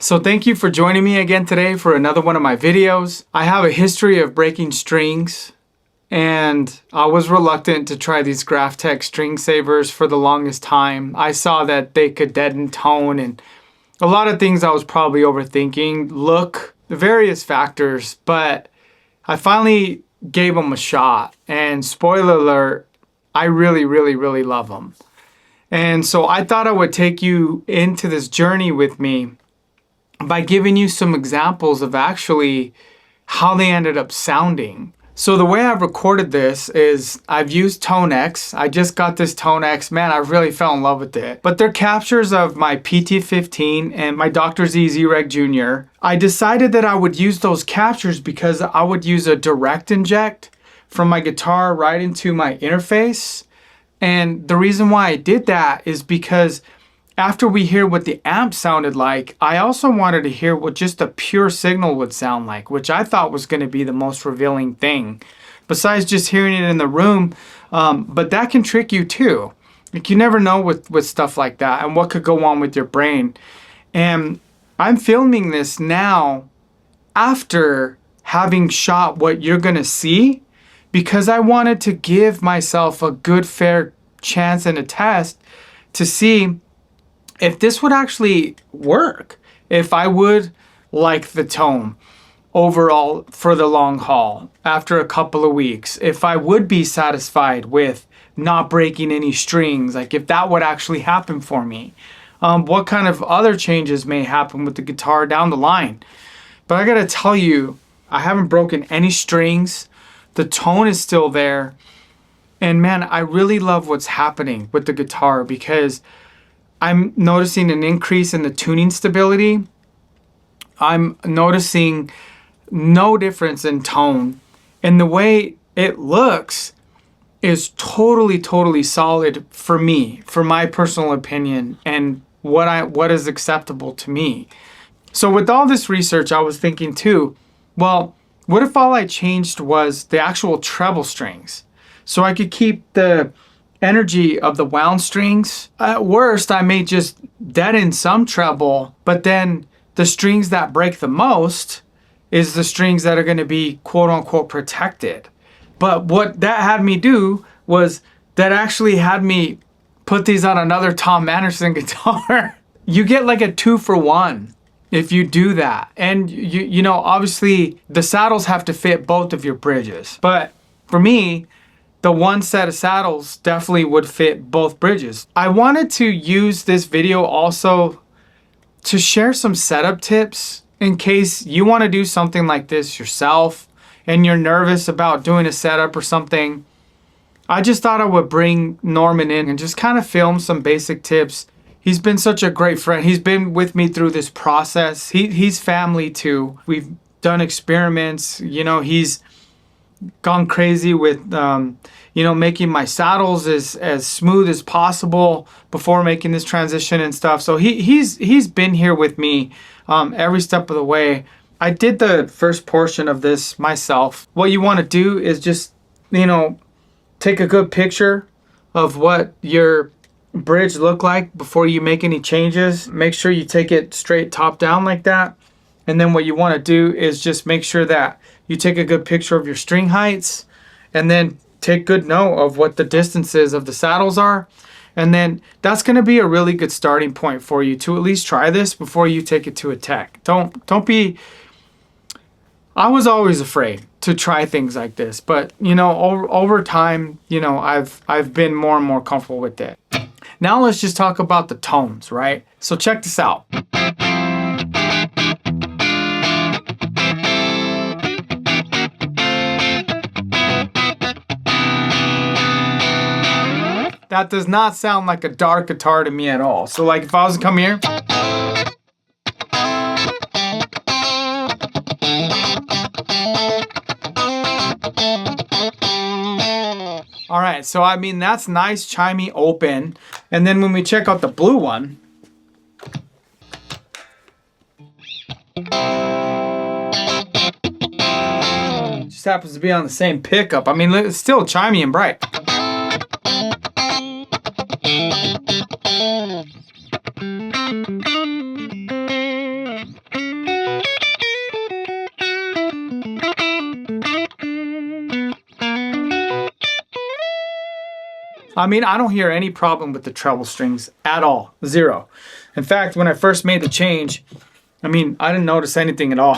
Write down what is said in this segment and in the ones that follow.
So thank you for joining me again today for another one of my videos. I have a history of breaking strings, and I was reluctant to try these Graphtec string savers for the longest time. I saw that they could deaden tone and a lot of things I was probably overthinking, look, various factors, but I finally gave them a shot, and spoiler alert, I really love them. And so I thought I would take you into this journey with me by giving you some examples of actually how they ended up sounding. So the way I've recorded this is I've used ToneX. I just got this ToneX. Man, I really fell in love with it. But they're captures of my PT15 and my Dr. Z Z-Reg Jr. I decided that I would use those captures because I would use a direct inject from my guitar right into my interface. And the reason why I did that is because after we hear what the amp sounded like, I also wanted to hear what just a pure signal would sound like, which I thought was going to be the most revealing thing, besides just hearing it in the room. But that can trick you too. Like, you never know with stuff like that and what could go on with your brain. And I'm filming this now after having shot what you're going to see, because I wanted to give myself a good fair chance and a test to see if this would actually work, if I would like the tone overall for the long haul after a couple of weeks, if I would be satisfied with not breaking any strings, like if that would actually happen for me, what kind of other changes may happen with the guitar down the line. But I gotta tell you, I haven't broken any strings. The tone is still there. And man, I really love what's happening with the guitar because I'm noticing an increase in the tuning stability. I'm noticing no difference in tone. And the way it looks is totally solid for me, for my personal opinion, and what is acceptable to me. So with all this research, I was thinking too, well, what if all I changed was the actual treble strings? So I could keep the energy of the wound strings. At worst, I may just deaden some treble, but then the strings that break the most is the strings that are going to be quote unquote protected. But what that had me do was that actually had me put these on another Tom Anderson guitar. You get like a 2-for-1 if you do that. And you know, obviously the saddles have to fit both of your bridges. But for me, the one set of saddles definitely would fit both bridges. I wanted to use this video also to share some setup tips in case you want to do something like this yourself and you're nervous about doing a setup or something. I just thought I would bring Norman in and just kind of film some basic tips. He's been such a great friend. He's been with me through this process. He's family too. We've done experiments. You know, he's gone crazy with you know, making my saddles as smooth as possible before making this transition and stuff. So he's been here with me every step of the way. I did the first portion of this myself. What you want to do is just, you know, take a good picture of what your bridge look like before you make any changes. Make sure you take it straight top down like that. And then what you want to do is just make sure that you take a good picture of your string heights, and then take good note of what the distances of the saddles are. And then that's going to be a really good starting point for you to at least try this before you take it to a tech. Don't be, I was always afraid to try things like this, but you know, over time, you know, I've been more and more comfortable with it. Now let's just talk about the tones, right? So check this out. That does not sound like a dark guitar to me at all. So like if I was to come here. All right, so I mean, that's nice, chimey, open. And then when we check out the blue one. Just happens to be on the same pickup. I mean, it's still chimey and bright. I mean, I don't hear any problem with the treble strings at all. Zero. In fact, when I first made the change, I mean, I didn't notice anything at all.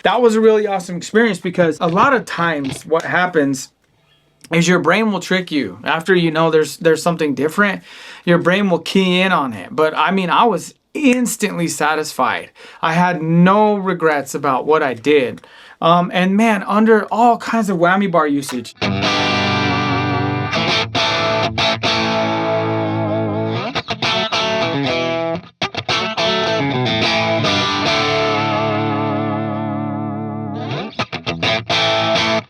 That was a really awesome experience because a lot of times what happens is your brain will trick you. After you know there's something different, your brain will key in on it. But I mean, I was instantly satisfied. I had no regrets about what I did. And man, under all kinds of whammy bar usage.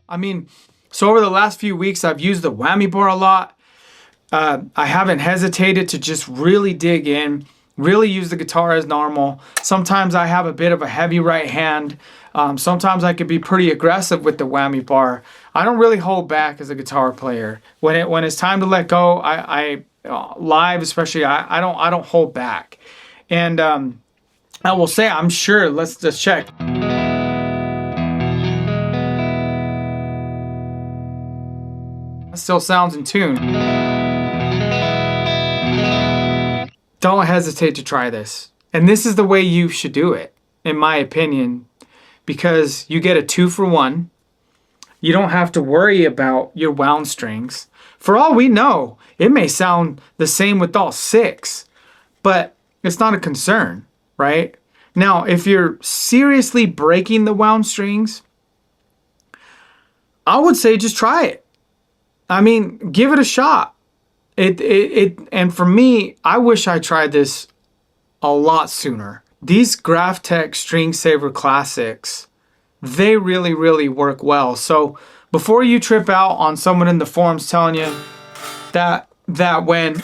I mean, so over the last few weeks, I've used the whammy bar a lot. I haven't hesitated to just really dig in, really use the guitar as normal. Sometimes I have a bit of a heavy right hand. Sometimes I could be pretty aggressive with the whammy bar. I don't really hold back as a guitar player. When it's time to let go, I live especially, I don't hold back. And I will say, I'm sure, let's just check. Still sounds in tune. Don't hesitate to try this. And this is the way you should do it, in my opinion, because you get a 2-for-1. You don't have to worry about your wound strings. For all we know, it may sound the same with all 6, but it's not a concern, right? Now, if you're seriously breaking the wound strings, I would say just try it. I mean, give it a shot. And for me, I wish I tried this a lot sooner. These Graphtec String Saver Classics, they really, really work well. So before you trip out on someone in the forums telling you that when,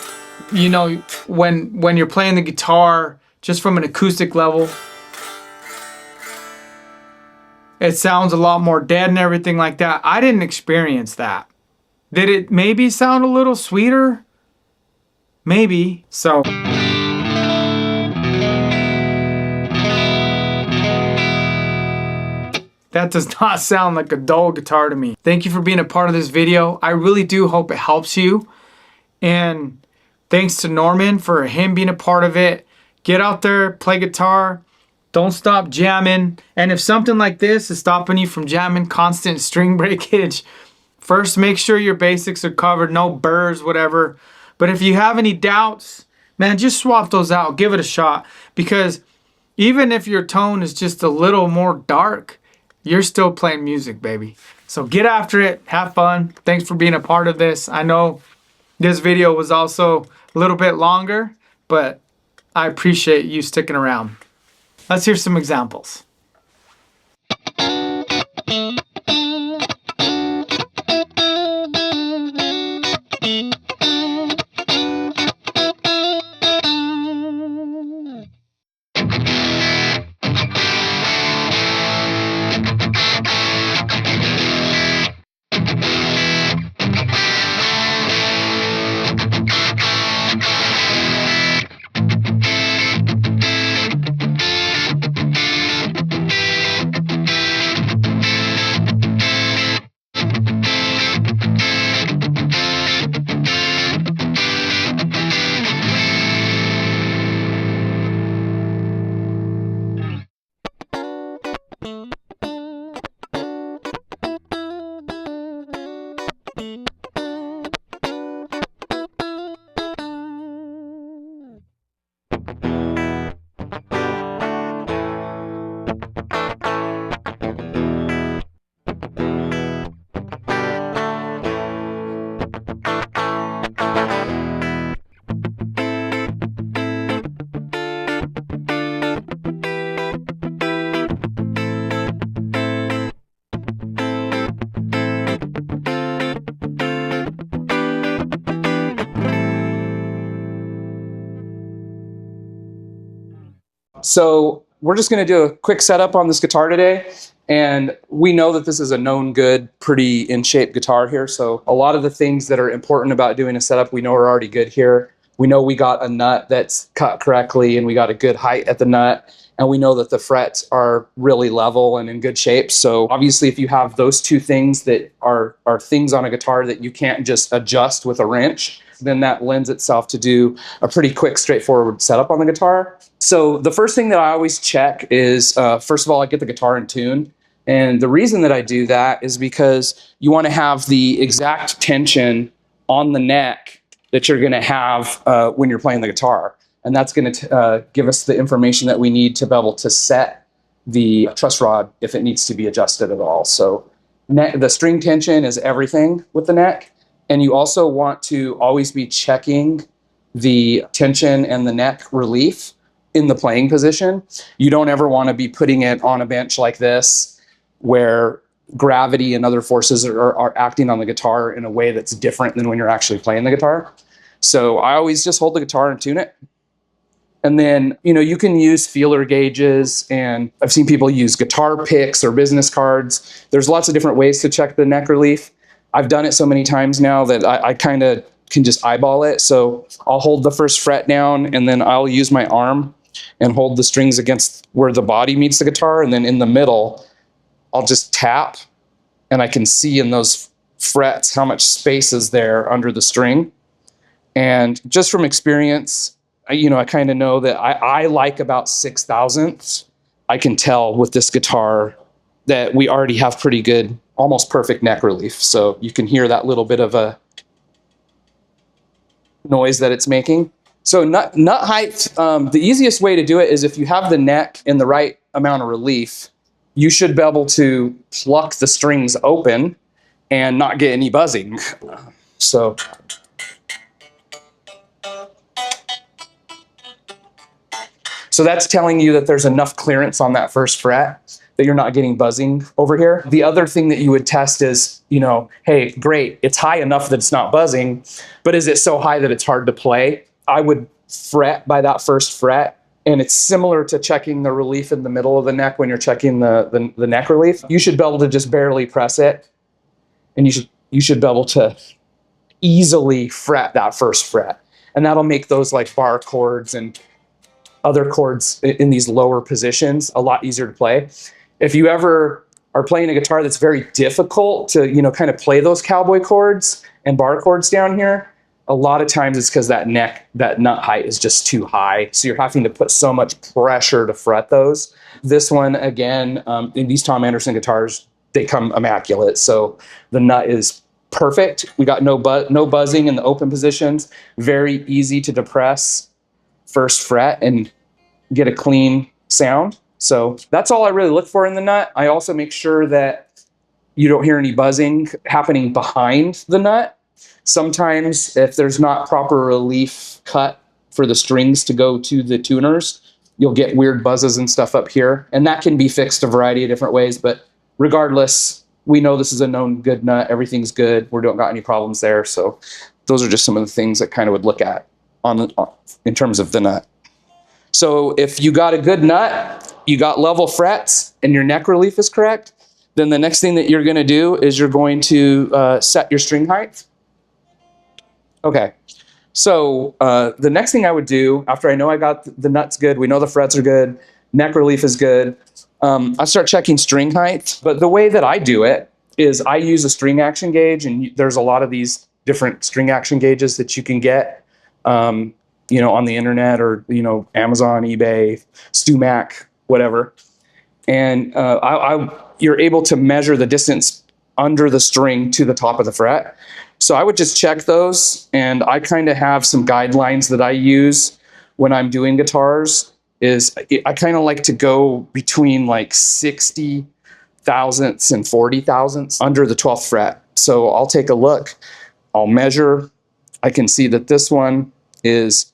you know, when you're playing the guitar just from an acoustic level, it sounds a lot more dead and everything like that. I didn't experience that. Did it maybe sound a little sweeter? Maybe. So that does not sound like a dull guitar to me. Thank you for being a part of this video. I really do hope it helps you. And thanks to Norman for him being a part of it. Get out there, play guitar. Don't stop jamming. And if something like this is stopping you from jamming, constant string breakage, first, make sure your basics are covered, no burrs, whatever. But if you have any doubts, man, just swap those out. Give it a shot. Because even if your tone is just a little more dark, you're still playing music, baby. So get after it. Have fun. Thanks for being a part of this. I know this video was also a little bit longer, but I appreciate you sticking around. Let's hear some examples. So we're just going to do a quick setup on this guitar today. And we know that this is a known good, pretty in shape guitar here. So a lot of the things that are important about doing a setup, we know are already good here. We know we got a nut that's cut correctly and we got a good height at the nut. And we know that the frets are really level and in good shape. So obviously if you have those two things that are things on a guitar that you can't just adjust with a wrench, then that lends itself to do a pretty quick, straightforward setup on the guitar. So the first thing that I always check is, first of all, I get the guitar in tune. And the reason that I do that is because you want to have the exact tension on the neck that you're going to have when you're playing the guitar. And that's going to give us the information that we need to be able to set the truss rod if it needs to be adjusted at all. So the string tension is everything with the neck. And you also want to always be checking the tension and the neck relief in the playing position. You don't ever want to be putting it on a bench like this where gravity and other forces are acting on the guitar in a way that's different than when you're actually playing the guitar. So I always just hold the guitar and tune it. And then, you can use feeler gauges, and I've seen people use guitar picks or business cards. There's lots of different ways to check the neck relief. I've done it so many times now that I kind of can just eyeball it. So I'll hold the first fret down, and then I'll use my arm and hold the strings against where the body meets the guitar. And then in the middle, I'll just tap, and I can see in those frets how much space is there under the string. And just from experience, I kind of know that I like about 6/1000ths. I can tell with this guitar that we already have pretty good, almost perfect neck relief. So you can hear that little bit of a noise that it's making. So nut height, the easiest way to do it is if you have the neck in the right amount of relief, you should be able to pluck the strings open and not get any buzzing. So that's telling you that there's enough clearance on that first fret that you're not getting buzzing over here. The other thing that you would test is, hey, great, it's high enough that it's not buzzing, but is it so high that it's hard to play? I would fret by that first fret, and it's similar to checking the relief in the middle of the neck when you're checking the neck relief. You should be able to just barely press it, and you should be able to easily fret that first fret, and that'll make those like bar chords and other chords in these lower positions a lot easier to play. If you ever are playing a guitar that's very difficult to, kind of play those cowboy chords and bar chords down here, a lot of times it's because that nut height is just too high. So you're having to put so much pressure to fret those. This one, again, in these Tom Anderson guitars, they come immaculate. So the nut is perfect. We got no buzzing in the open positions. Very easy to depress first fret and get a clean sound. So that's all I really look for in the nut. I also make sure that you don't hear any buzzing happening behind the nut. Sometimes if there's not proper relief cut for the strings to go to the tuners, you'll get weird buzzes and stuff up here. And that can be fixed a variety of different ways. But regardless, we know this is a known good nut. Everything's good. We don't got any problems there. So those are just some of the things that kind of would look at in terms of the nut. So if you got a good nut, you got level frets, and your neck relief is correct, then the next thing that you're going to do is you're going to set your string height. Okay, so the next thing I would do after I know I got the nuts good, we know the frets are good, neck relief is good, I start checking string height. But the way that I do it is I use a string action gauge, and there's a lot of these different string action gauges that you can get on the internet or, Amazon, eBay, StuMac, whatever. And you're able to measure the distance under the string to the top of the fret. So I would just check those, and I kind of have some guidelines that I use when I'm doing guitars. I kind of like to go between like 60 thousandths and 40 thousandths under the 12th fret. So I'll take a look, I'll measure. I can see that this one is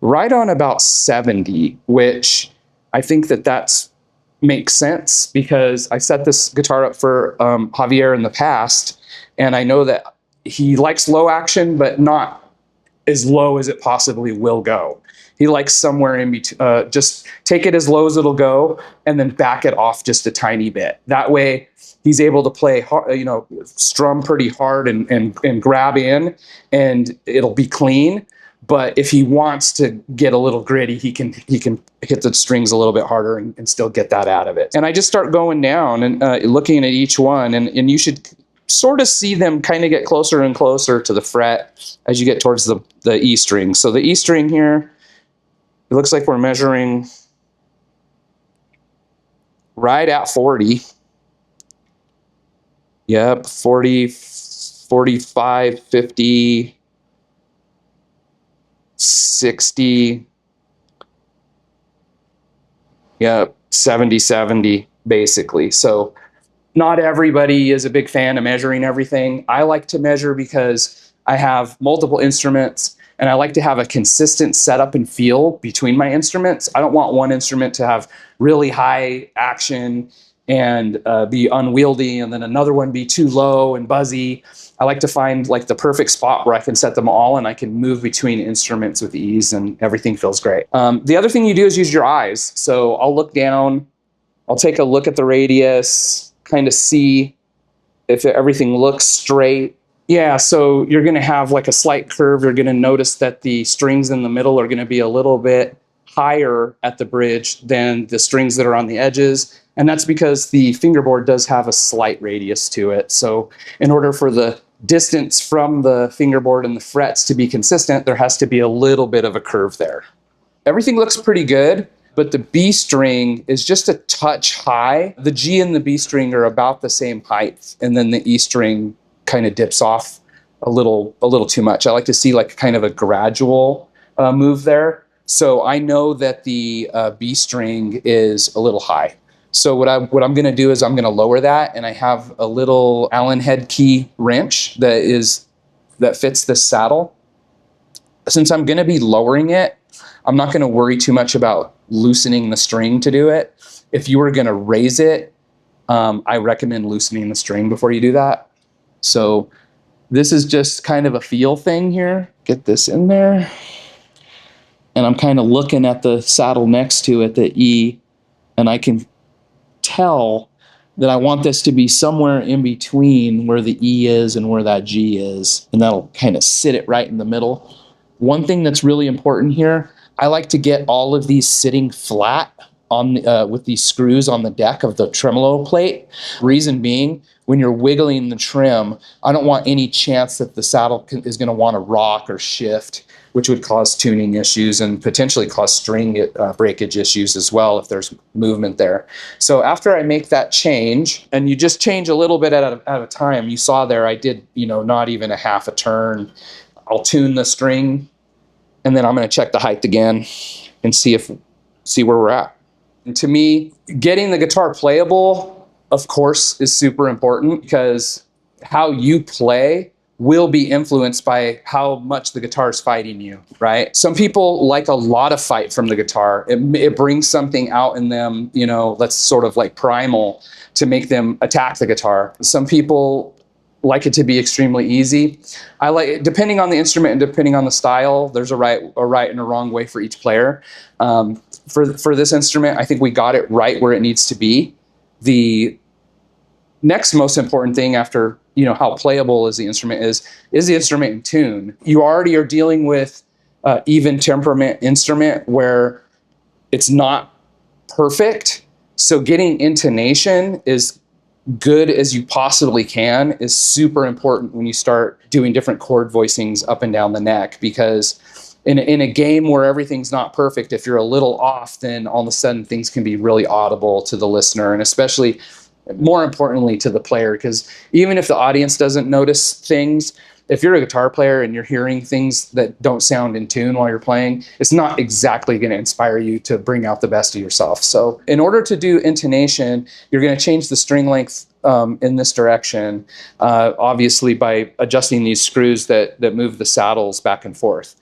right on about 70, which I think that makes sense because I set this guitar up for Javier in the past, and I know that he likes low action, but not as low as it possibly will go. He likes somewhere in between, just take it as low as it'll go and then back it off just a tiny bit. That way he's able to play hard, strum pretty hard and grab in, and it'll be clean. But if he wants to get a little gritty, he can hit the strings a little bit harder and still get that out of it. And I just start going down and looking at each one, and you should sort of see them kind of get closer and closer to the fret as you get towards the E string. So the E string here, it looks like we're measuring right at 40. Yep, 40, 45, 50, 60. Yep, 70, 70, basically. So not everybody is a big fan of measuring everything. I like to measure because I have multiple instruments and I like to have a consistent setup and feel between my instruments. I don't want one instrument to have really high action and be unwieldy, and then another one be too low and buzzy. I like to find like the perfect spot where I can set them all and I can move between instruments with ease and everything feels great. The other thing you do is use your eyes. So I'll look down, I'll take a look at the radius, kind of see if everything looks straight. Yeah, so you're going to have like a slight curve. You're going to notice that the strings in the middle are going to be a little bit higher at the bridge than the strings that are on the edges. And that's because the fingerboard does have a slight radius to it. So in order for the distance from the fingerboard and the frets to be consistent, there has to be a little bit of a curve there. Everything looks pretty good, but the B string is just a touch high. The G and the B string are about the same height, and then the E string kind of dips off a little too much. I like to see like kind of a gradual move there. So I know that the B string is a little high. So what I'm going to do is I'm going to lower that, and I have a little Allen head key wrench that fits this saddle. Since I'm going to be lowering it, I'm not going to worry too much about loosening the string to do it. If you were going to raise it, I recommend loosening the string before you do that. So this is just kind of a feel thing here. Get this in there. And I'm kind of looking at the saddle next to it, the E, and I can tell that I want this to be somewhere in between where the E is and where that G is. And that'll kind of sit it right in the middle. One thing that's really important here, I like to get all of these sitting flat on with these screws on the deck of the tremolo plate. Reason being, when you're wiggling the trim, I don't want any chance that the saddle is going to want to rock or shift, which would cause tuning issues and potentially cause string breakage issues as well if there's movement there. So after I make that change, and you just change a little bit at a time, you saw there I did, not even a half a turn. I'll tune the string, and then I'm going to check the height again and see where we're at. And to me, getting the guitar playable, of course, is super important, because how you play will be influenced by how much the guitar is fighting you, right? Some people like a lot of fight from the guitar. It brings something out in them, that's sort of like primal to make them attack the guitar. Some people like it to be extremely easy. I like it, depending on the instrument and depending on the style, there's a right and a wrong way for each player. For this instrument, I think we got it right where it needs to be. The next most important thing after how playable is the instrument is the instrument in tune. You already are dealing with even temperament instrument where it's not perfect. So getting intonation is good as you possibly can is super important when you start doing different chord voicings up and down the neck, because in a game where everything's not perfect, if you're a little off, then all of a sudden things can be really audible to the listener, and especially more importantly to the player, because even if the audience doesn't notice things, if you're a guitar player and you're hearing things that don't sound in tune while you're playing, it's not exactly going to inspire you to bring out the best of yourself. So in order to do intonation, you're going to change the string length in this direction, obviously by adjusting these screws that move the saddles back and forth.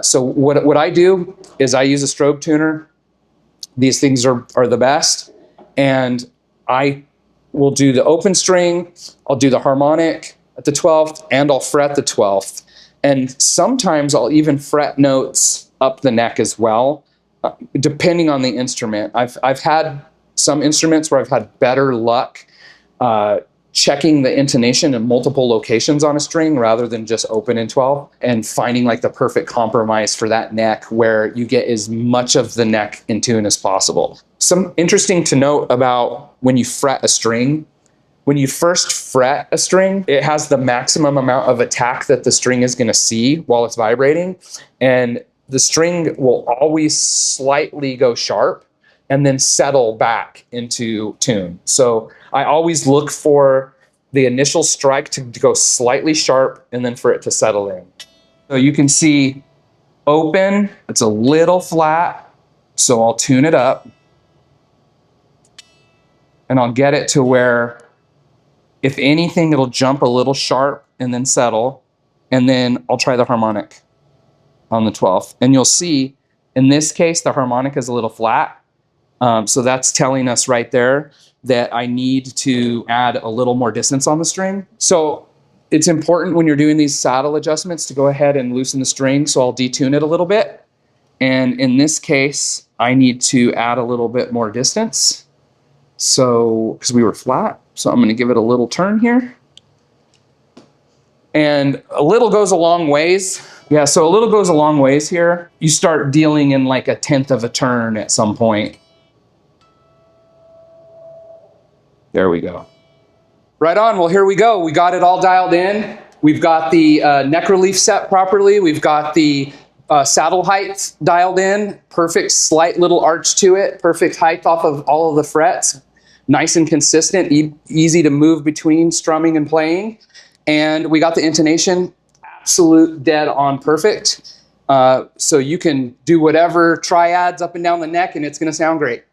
So what I do is I use a Strobe tuner. These things are the best, and I will do the open string, I'll do the harmonic at the 12th, and I'll fret the 12th. And sometimes I'll even fret notes up the neck as well, depending on the instrument. I've had some instruments where I've had better luck checking the intonation in multiple locations on a string rather than just open in 12, and finding like the perfect compromise for that neck where you get as much of the neck in tune as possible. Some interesting to note about when you fret a string, when you first fret a string, it has the maximum amount of attack that the string is going to see while it's vibrating. And the string will always slightly go sharp and then settle back into tune. So I always look for the initial strike to go slightly sharp and then for it to settle in. So you can see open, it's a little flat, so I'll tune it up. And I'll get it to where, if anything, it'll jump a little sharp and then settle. And then I'll try the harmonic on the 12th. And you'll see, in this case, the harmonic is a little flat. So that's telling us right there that I need to add a little more distance on the string. So it's important when you're doing these saddle adjustments to go ahead and loosen the string. So I'll detune it a little bit. And in this case, I need to add a little bit more distance. So, because we were flat, so I'm going to give it a little turn here. And a little goes a long ways. Yeah, so a little goes a long ways here. You start dealing in like a 1/10 of a turn at some point. There we go. Right on, well, here we go. We got it all dialed in. We've got the neck relief set properly. We've got the saddle height dialed in. Perfect slight little arch to it. Perfect height off of all of the frets. Nice and consistent, easy to move between strumming and playing. And we got the intonation absolute dead on perfect. So you can do whatever triads up and down the neck and it's going to sound great.